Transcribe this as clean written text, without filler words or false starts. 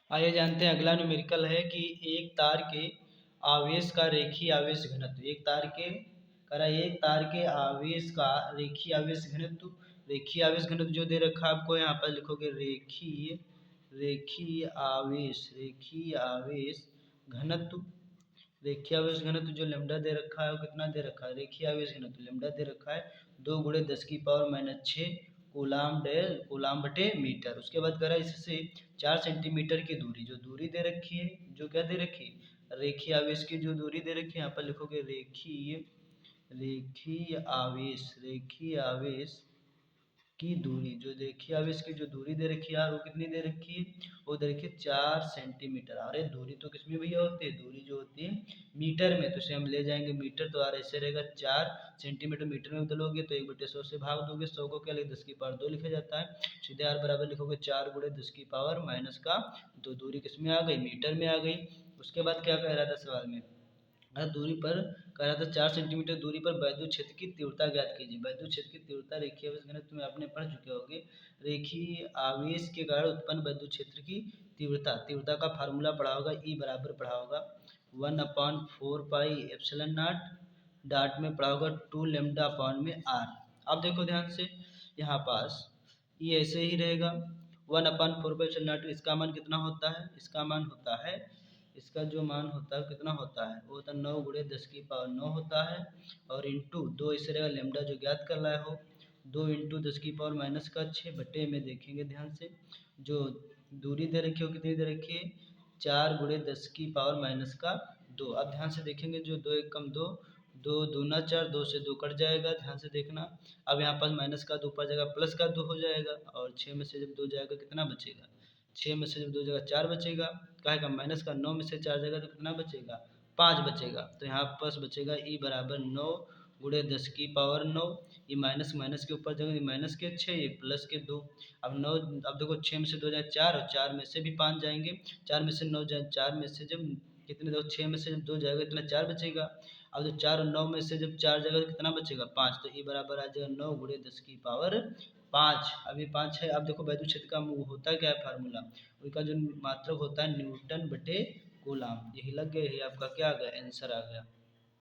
आइए जानते हैं अगला न्यूमेरिकल है कि एक तार के आवेश का रेखीय आवेश घनत्व। एक तार के आवेश का रेखीय आवेश घनत्व जो दे रखा है आपको, यहाँ पर लिखोगे रेखीय आवेश घनत्व। रेखीय आवेश घनत्व जो लेमडा दे रखा है वो कितना दे रखा है, रेखीय आवेश घनत्व लेमडा दे रखा है 2 × 10⁻⁶ कूलाम बटे मीटर। उसके बाद करा इससे 4 सेंटीमीटर की दूरी, जो दूरी दे रखी है, जो क्या दे रखी है, रेखीय आवेश की जो दूरी दे रखी है, यहाँ पर लिखोगे रेखीय आवेश की दूरी, जो रेखीय आवेश की जो दूरी दे रखी है वो कितनी दे रखी है, वो दे रखी है 4 सेंटीमीटर। अरे दूरी तो किसमें भैया होती है, दूरी जो होती है मीटर में, तो इसे हम ले जाएंगे मीटर, तो यार ऐसे रहेगा 4 सेंटीमीटर मीटर में बदलोगे तो 1/100 से भाग दोगे, 100 को क्या लिखे 10⁻2 लिखा जाता है। सीधे आर बराबर लिखोगे 4 × 10⁻⁻2, दूरी किसमें आ गई, मीटर में आ गई। उसके बाद क्या कह रहा था सवाल में, दूरी पर कह रहा था 4 सेंटीमीटर दूरी पर वैद्युत क्षेत्र की तीव्रता ज्ञात कीजिए। वैद्युत क्षेत्र की तीव्रता रेखीय आवेश घनत्व में आपने पढ़ चुके होंगे। रेखीय आवेश के कारण उत्पन्न वैद्युत क्षेत्र की तीव्रता का फार्मूला पढ़ा होगा, ई बराबर पढ़ा होगा 1/4πε0, डाट में पढ़ा होगा 2λ/r। अब देखो ध्यान से, यहाँ पास ये ऐसे ही रहेगा 1/4πε0, इसका मान कितना होता है, इसका जो मान होता है कितना होता है, वो होता है 9 × 10⁻9 होता है, और इंटू 2 इसे रहेगा लेमडा जो ज्ञात कर रहा हो, 2 × 10⁻⁻6 बटे में देखेंगे ध्यान से, जो दूरी दे रखी है वो कितनी दे रखी है, 4 × 10⁻2। अब ध्यान से देखेंगे, जो 2 × 1 = 2, 2 दूना 4, 2 से 2 कट जाएगा, ध्यान से देखना। अब यहाँ पास माइनस का 2 ऊपर जाएगा, प्लस का 2 हो जाएगा, और 6 में से जब 2 जाएगा कितना बचेगा, 6 में से जब 2 जाएगा 4 बचेगा, क्या है माइनस का 9 में से 4 जाएगा तो कितना बचेगा, 5 बचेगा। तो यहाँ पास बचेगा ई बराबर 9 × 10⁻9, ये माइनस माइनस के ऊपर जाएगा, माइनस के 6, ये प्लस के 2। अब 9, अब देखो 6 में से 2 जाए 4, और 4 में से भी 5 जाएंगे, 4 में से 9 जाए, 4 में से जब कितने, देखो 6 में से जब 2 जाएगा इतना 4 बचेगा। अब जो 4 और 9 में से जब 4 जाएगा तो कितना बचेगा, 5। तो ई बराबर आ जाएगा 9 × 10⁻5। अब ये 5 है। अब देखो वैद्युत क्षेत्र का होता क्या है फार्मूला, उसका जो मात्रक होता है न्यूटन बटे कूलाम। यही लग गया, यही आपका क्या आ गया, आंसर आ गया।